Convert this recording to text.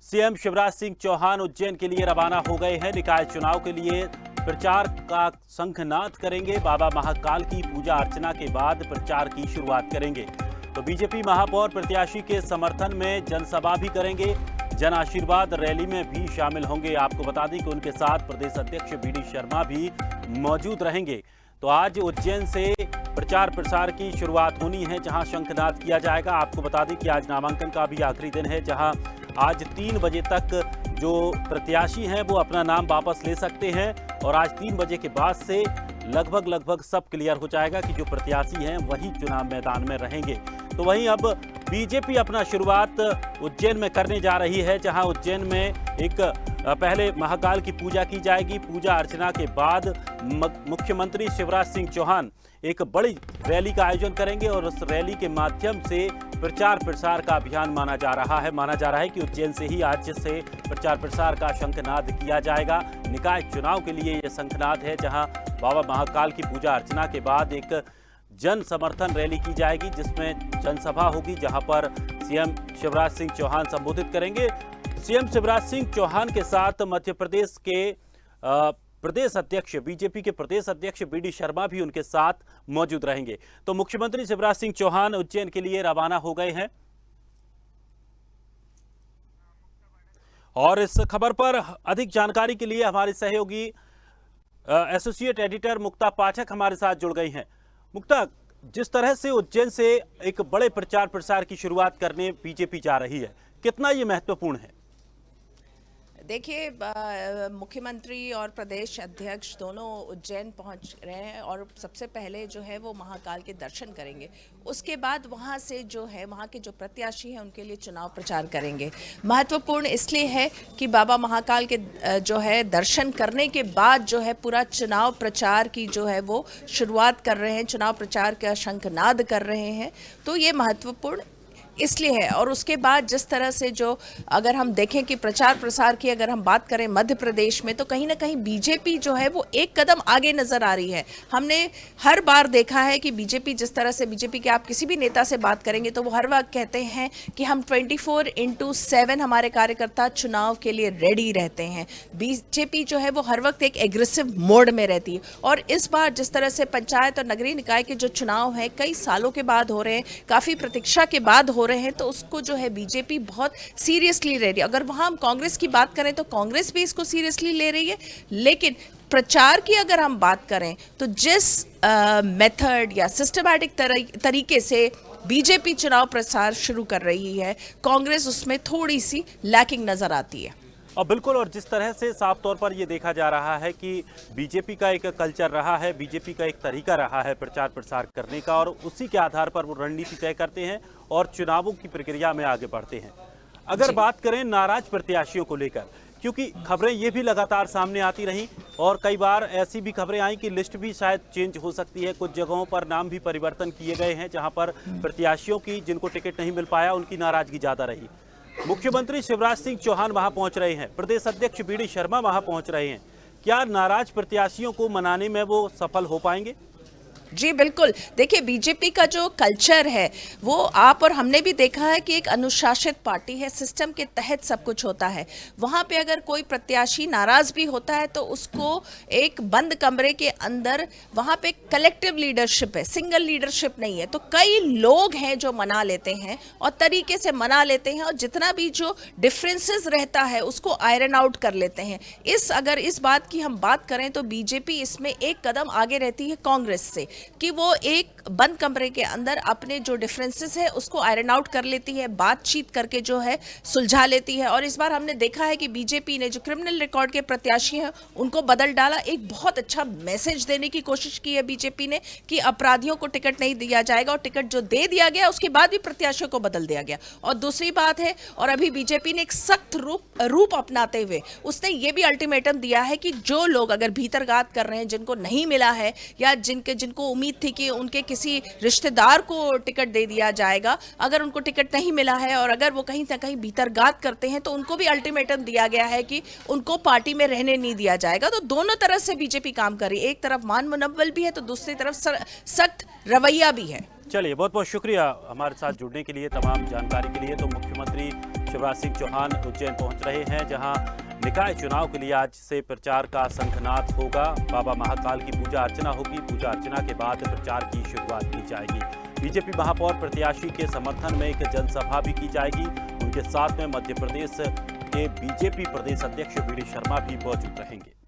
CM Shivraj Singh Chauhan Ujjain के लिए रवाना हो गए हैं। निकाय चुनाव के लिए प्रचार का शंखनाद करेंगे। बाबा महाकाल की पूजा अर्चना के बाद प्रचार की शुरुआत करेंगे। तो बीजेपी महापौर प्रत्याशी के समर्थन में जनसभा भी करेंगे। जन आशीर्वाद रैली में भी शामिल होंगे। आपको बता दें कि उनके साथ प्रदेश अध्यक्ष बीडी शर्मा भी मौजूद रहेंगे। तो आज उज्जैन से प्रचार प्रसार की शुरुआत होनी है, जहां शंखनाद किया जाएगा। आपको बता दें कि आज नामांकन का भी आखिरी दिन है, जहां आज 3 बजे तक जो प्रत्याशी हैं वो अपना नाम वापस ले सकते हैं। और आज 3 बजे के बाद से लगभग सब क्लियर हो जाएगा कि जो प्रत्याशी हैं वही चुनाव मैदान में रहेंगे। तो वहीं अब बीजेपी अपना शुरुआत उज्जैन में करने जा रही है, जहां उज्जैन में एक पहले महाकाल की पूजा की जाएगी। पूजा अर्चना के बाद मुख्यमंत्री शिवराज सिंह चौहान एक बड़ी रैली का आयोजन करेंगे और उस रैली के माध्यम से प्रचार प्रसार का अभियान माना जा रहा है कि उज्जैन से ही आज से प्रचार प्रसार का शंखनाद किया जाएगा। निकाय चुनाव के लिए यह शंखनाद है, जहां बाबा महाकाल की पूजा अर्चना के बाद एक जन समर्थन रैली की जाएगी, जिसमें जनसभा होगी, जहां पर सीएम शिवराज सिंह चौहान संबोधित करेंगे। सीएम शिवराज सिंह चौहान के साथ मध्य प्रदेश के प्रदेश अध्यक्ष, बीजेपी के प्रदेश अध्यक्ष बीडी शर्मा भी उनके साथ मौजूद रहेंगे। तो मुख्यमंत्री शिवराज सिंह चौहान उज्जैन के लिए रवाना हो गए हैं। और इस खबर पर अधिक जानकारी के लिए हमारे सहयोगी एसोसिएट एडिटर मुक्ता पाठक हमारे साथ जुड़ गई हैं। मुक्ता, जिस तरह से उज्जैन से एक बड़े प्रचार प्रसार की शुरुआत करने बीजेपी जा रही है, कितना ये महत्वपूर्ण है? देखिए, मुख्यमंत्री और प्रदेश अध्यक्ष दोनों उज्जैन पहुंच रहे हैं और सबसे पहले जो है वो महाकाल के दर्शन करेंगे। उसके बाद वहां से जो है वहां के जो प्रत्याशी हैं उनके लिए चुनाव प्रचार करेंगे। महत्वपूर्ण इसलिए है कि बाबा महाकाल के जो है दर्शन करने के बाद जो है पूरा चुनाव प्रचार की जो है वो शुरुआत कर रहे हैं, चुनाव प्रचार का शंखनाद कर रहे हैं। तो ये महत्वपूर्ण इसलिए है। और उसके बाद जिस तरह से जो अगर हम देखें कि प्रचार प्रसार की अगर हम बात करें मध्य प्रदेश में, तो कहीं ना कहीं बीजेपी जो है वो एक कदम आगे नज़र आ रही है। हमने हर बार देखा है कि बीजेपी जिस तरह से बीजेपी के आप किसी भी नेता से बात करेंगे तो वो हर वक्त कहते हैं कि हम 24/7 हमारे कार्यकर्ता चुनाव के लिए रेडी रहते हैं। बीजेपी जो है वो हर वक्त एक एग्रेसिव मोड में रहती है। और इस बार जिस तरह से पंचायत और नगरीय निकाय के जो चुनाव हैं कई सालों के बाद हो रहे हैं, काफ़ी प्रतीक्षा के बाद हो रहे हैं, तो उसको जो है बीजेपी बहुत सीरियसली ले रही है। अगर वहां हम कांग्रेस की बात करें तो कांग्रेस भी इसको सीरियसली ले रही है, लेकिन प्रचार की अगर हम बात करें तो जिस मेथड या सिस्टमैटिक तरीके से बीजेपी चुनाव प्रचार शुरू कर रही है, कांग्रेस उसमें थोड़ी सी लैकिंग नजर आती है। और बिल्कुल, और जिस तरह से साफ तौर पर ये देखा जा रहा है कि बीजेपी का एक कल्चर रहा है, बीजेपी का एक तरीका रहा है प्रचार प्रसार करने का, और उसी के आधार पर वो रणनीति तय करते हैं और चुनावों की प्रक्रिया में आगे बढ़ते हैं। अगर बात करें नाराज प्रत्याशियों को लेकर, क्योंकि खबरें ये भी लगातार सामने आती रहीं और कई बार ऐसी भी खबरें आई कि लिस्ट भी शायद चेंज हो सकती है, कुछ जगहों पर नाम भी परिवर्तन किए गए हैं, जहां पर प्रत्याशियों की जिनको टिकट नहीं मिल पाया उनकी नाराजगी ज़्यादा रही। मुख्यमंत्री शिवराज सिंह चौहान वहां पहुंच रहे हैं, प्रदेश अध्यक्ष बीडी शर्मा वहां पहुंच रहे हैं। क्या नाराज प्रत्याशियों को मनाने में वो सफल हो पाएंगे? जी बिल्कुल। देखिए, बीजेपी का जो कल्चर है वो आप और हमने भी देखा है कि एक अनुशासित पार्टी है, सिस्टम के तहत सब कुछ होता है। वहाँ पे अगर कोई प्रत्याशी नाराज भी होता है तो उसको एक बंद कमरे के अंदर वहाँ पे कलेक्टिव लीडरशिप है, सिंगल लीडरशिप नहीं है। तो कई लोग हैं जो मना लेते हैं और तरीके से मना लेते हैं और जितना भी जो डिफरेंसेस रहता है उसको आयरन आउट कर लेते हैं। अगर इस बात की हम बात करें तो बीजेपी इसमें एक कदम आगे रहती है कांग्रेस से, कि वो एक बंद कमरे के अंदर अपने जो डिफरेंसेस है उसको आयरन आउट कर लेती है, बातचीत करके जो है सुलझा लेती है। और इस बार हमने देखा है कि बीजेपी ने जो क्रिमिनल रिकॉर्ड के प्रत्याशी हैं उनको बदल डाला। एक बहुत अच्छा मैसेज देने की कोशिश की है बीजेपी ने कि अपराधियों को टिकट नहीं दिया जाएगा, और टिकट जो दे दिया गया उसके बाद भी प्रत्याशियों को बदल दिया गया। और दूसरी बात है, और अभी बीजेपी ने एक सख्त रूप अपनाते हुए उसने ये भी अल्टीमेटम दिया है कि जो लोग अगर भीतरघात कर रहे हैं, जिनको नहीं मिला है या जिनको उम्मीद थी कि उनके किसी रिश्तेदार को टिकट दे दिया जाएगा, अगर उनको टिकट नहीं मिला है और अगर वो कहीं ना कहीं भीतरघात करते हैं तो उनको भी अल्टीमेटम दिया गया है कि उनको पार्टी में रहने नहीं दिया जाएगा। तो दोनों तरफ से बीजेपी काम कर रही है, एक तरफ मान मुनव्वल भी है तो दूसरी तरफ सख्त रवैया भी है। चलिए, बहुत बहुत शुक्रिया हमारे साथ जुड़ने के लिए, तमाम जानकारी के लिए। तो मुख्यमंत्री शिवराज सिंह चौहान उज्जैन पहुंच रहे हैं, जहां निकाय चुनाव के लिए आज से प्रचार का शंखनाद होगा। बाबा महाकाल की पूजा अर्चना होगी। पूजा अर्चना के बाद प्रचार की शुरुआत की जाएगी। बीजेपी महापौर प्रत्याशी के समर्थन में एक जनसभा भी की जाएगी। उनके साथ में मध्य प्रदेश के बीजेपी प्रदेश अध्यक्ष वी डी शर्मा भी मौजूद रहेंगे।